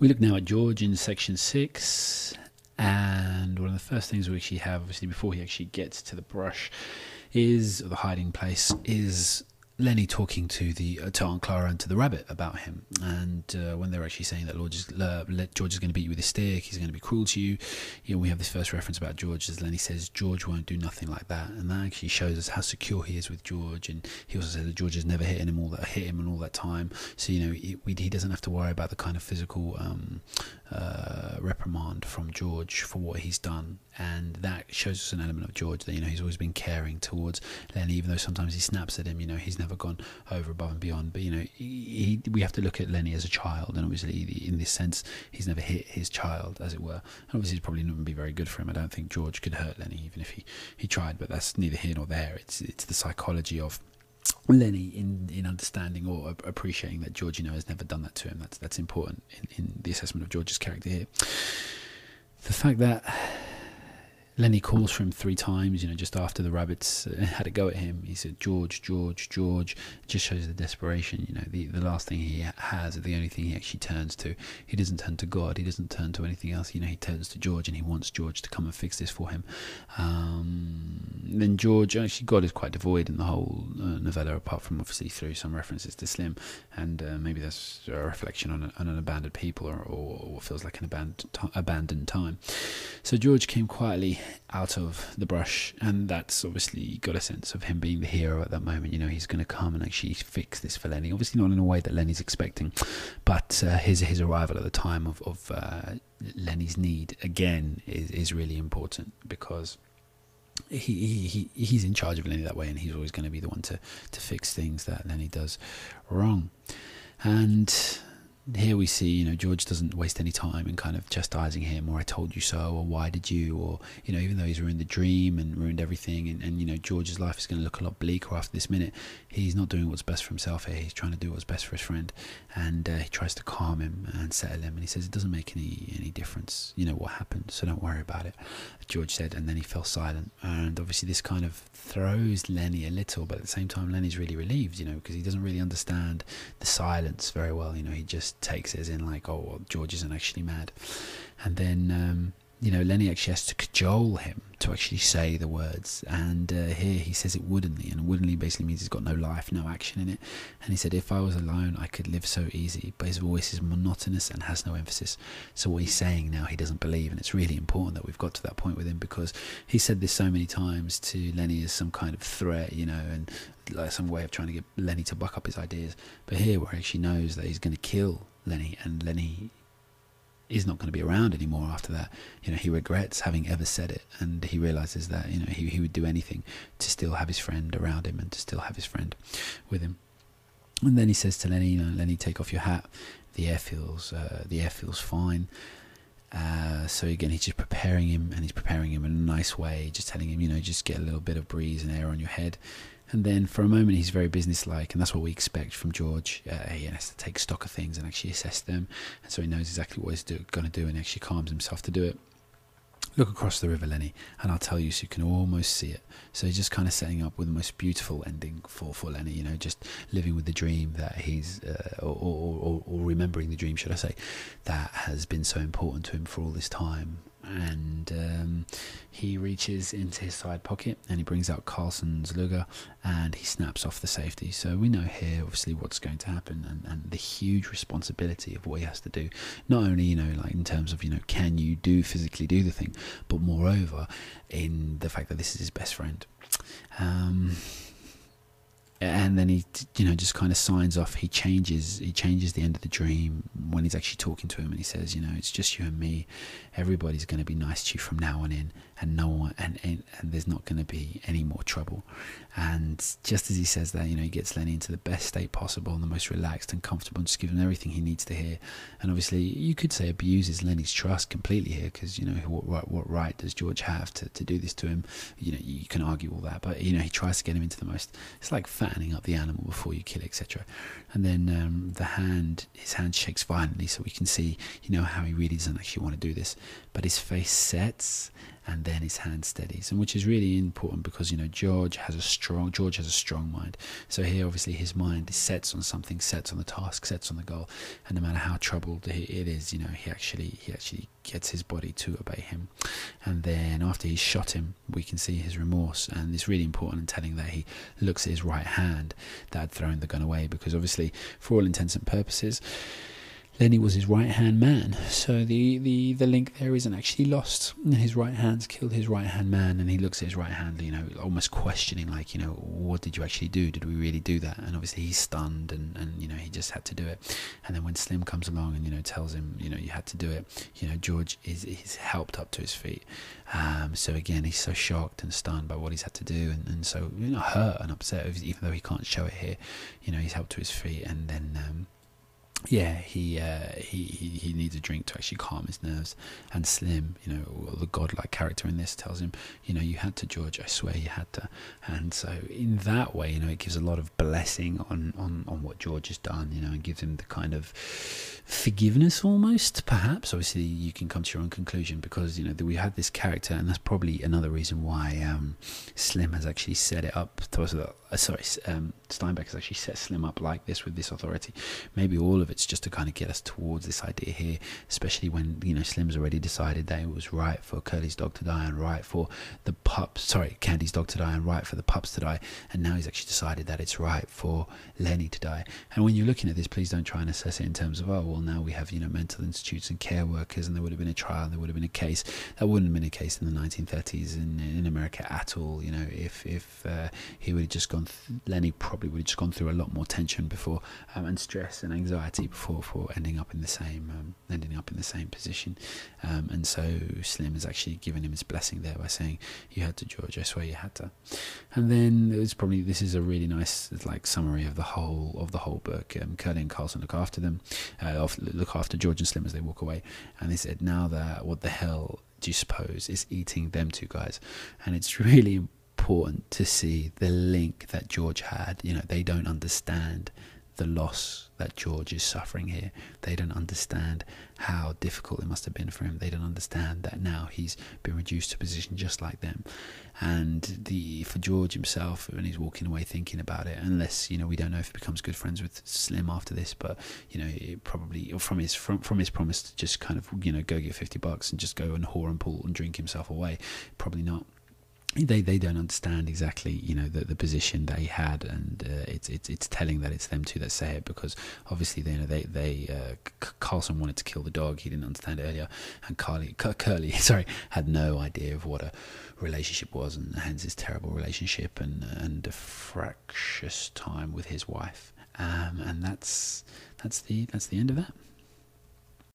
We look now at George in section 6, and one of the first things we actually have, obviously, before he actually gets to the brush, is, or the hiding place, is Lenny talking to Aunt Clara and to the rabbit about him. And when they're actually saying that George is going to beat you with a stick, he's going to be cruel to you, we have this first reference about George as Lenny says George won't do nothing like that, and that actually shows us how secure he is with George. And he also said that George has never hit him in all that time, so he doesn't have to worry about the kind of physical reprimand from George for what he's done. And that shows us an element of George that he's always been caring towards Lenny, even though sometimes he snaps at him. He's never gone over above and beyond. But we have to look at Lenny as a child, and obviously in this sense he's never hit his child, as it were. And obviously it's probably not going to be very good for him. I don't think George could hurt Lenny even if he tried, but that's neither here nor there. It's the psychology of Lenny in understanding or appreciating that George has never done that to him. That's important in the assessment of George's character here. The fact that Lenny calls for him 3 times, just after the rabbits had a go at him. He said, George, George, George. It just shows the desperation. The last thing he has, the only thing he actually turns to. He doesn't turn to God. He doesn't turn to anything else. He turns to George, and he wants George to come and fix this for him. Then George, actually God is quite devoid in the whole novella, apart from obviously through some references to Slim. And maybe that's a reflection on an abandoned people or what feels like an abandoned time. So George came quietly out of the brush, and that's obviously got a sense of him being the hero at that moment. He's going to come and actually fix this for Lenny, obviously not in a way that Lenny's expecting, but his arrival at the time of Lenny's need again is really important, because he's in charge of Lenny that way, and he's always going to be the one to fix things that Lenny does wrong. And here we see, George doesn't waste any time in kind of chastising him, or I told you so, or why did you, or, even though he's ruined the dream and ruined everything, and George's life is going to look a lot bleaker after this minute, he's not doing what's best for himself here. He's trying to do what's best for his friend, and he tries to calm him and settle him, and he says it doesn't make any difference, what happened, so don't worry about it, George said, and then he fell silent. And obviously this kind of throws Lenny a little, but at the same time Lenny's really relieved, because he doesn't really understand the silence very well. He just takes it as in like, oh, well, George isn't actually mad. And then Lenny actually has to cajole him to actually say the words, and here he says it woodenly, and woodenly basically means he's got no life, no action in it. And he said, if I was alone I could live so easy, but his voice is monotonous and has no emphasis. So what he's saying now he doesn't believe, and it's really important that we've got to that point with him, because he said this so many times to Lenny as some kind of threat, and like some way of trying to get Lenny to buck up his ideas. But here, where he actually knows that he's going to kill Lenny, and Lenny is not going to be around anymore after that, he regrets having ever said it, and he realizes that he would do anything to still have his friend around him and to still have his friend with him. And then he says to Lenny, Lenny, take off your hat. The air feels fine. So again, he's just preparing him, and he's preparing him in a nice way, just telling him, just get a little bit of breeze and air on your head. And then for a moment he's very businesslike, and that's what we expect from George. He has to take stock of things and actually assess them, and so he knows exactly what he's going to do, and actually calms himself to do it. Look across the river, Lenny, and I'll tell you so you can almost see it. So he's just kind of setting up with the most beautiful ending for Lenny, just living with the dream that he's, or remembering the dream, should I say, that has been so important to him for all this time. And he reaches into his side pocket and he brings out Carlson's Luger, and he snaps off the safety. So we know here obviously what's going to happen, and the huge responsibility of what he has to do, not only like in terms of can you physically do the thing, but moreover in the fact that this is his best friend. And then he just kind of signs off. He changes the end of the dream when he's actually talking to him, and he says, it's just you and me. Everybody's going to be nice to you from now on in, and no one, and there's not going to be any more trouble. And just as he says that, he gets Lenny into the best state possible and the most relaxed and comfortable, and just gives him everything he needs to hear. And obviously you could say abuses Lenny's trust completely here, because what right does George have to do this to him? You can argue all that, but he tries to get him into the most, it's like fattening up the animal before you kill it, etc. And then his hand shakes violently, so we can see how he really doesn't actually want to do this, but his face sets, and then his hand steadies, and which is really important because, you know, George has a strong mind. So here obviously his mind sets on something, sets on the task, sets on the goal, and no matter how troubled it is, you know, he actually gets his body to obey him. And then after he's shot him, we can see his remorse, and it's really important in telling that he looks at his right hand that had thrown the gun away, because obviously for all intents and purposes Lenny was his right-hand man, so the link there isn't actually lost. His right hand's killed his right-hand man, and he looks at his right hand, you know, almost questioning, like, you know, what did you actually do? Did we really do that? And obviously he's stunned, and you know, he just had to do it. And then when Slim comes along and, you know, tells him, you know, you had to do it, you know, George is helped up to his feet. So again, he's so shocked and stunned by what he's had to do, and so, you know, hurt and upset, even though he can't show it here. You know, he's helped to his feet, and then yeah, he needs a drink to actually calm his nerves. And Slim, you know, the godlike character in this, tells him, you know, you had to, George, I swear you had to. And so in that way, you know, it gives a lot of blessing on what George has done, you know, and gives him the kind of forgiveness almost, perhaps. Obviously you can come to your own conclusion, because, you know, we had this character, and that's probably another reason why Slim has actually set it up Steinbeck has actually set Slim up like this, with this authority. Maybe all of it's just to kind of get us towards this idea here, especially when, you know, Slim's already decided that it was right for Curly's dog to die, and right for the Candy's dog to die, and right for the pups to die, and now he's actually decided that it's right for Lenny to die. And when you're looking at this, please don't try and assess it in terms of, oh, well, now we have, you know, mental institutes and care workers, and there would have been a trial, and there would have been a case. That wouldn't have been a case in the 1930s in America at all. You know, if he would have just gone, Lenny probably would have just gone through a lot more tension before, and stress and anxiety before ending up in the same position. And so Slim has actually given him his blessing there by saying, you had to, George, I swear you had to. And then this is a really nice, like, summary of the whole book. Curly and Carlson look after them, look after George and Slim as they walk away, and they said, now that, what the hell do you suppose is eating them two guys? And it's really important to see the link that George had. You know, they don't understand the loss that George is suffering here. They don't understand how difficult it must have been for him. They don't understand that now he's been reduced to a position just like them. And for George himself, when he's walking away thinking about it, unless, you know, we don't know if he becomes good friends with Slim after this, but, you know, it probably, from his promise to just kind of, you know, go get $50 and just go and whore and pull and drink himself away, probably not. They don't understand exactly, you know, the position they had, and it's telling that it's them two that say it, because obviously Carlson wanted to kill the dog. He didn't understand it earlier, and Curly had no idea of what a relationship was, and hence his terrible relationship and a fractious time with his wife. And that's the end of that.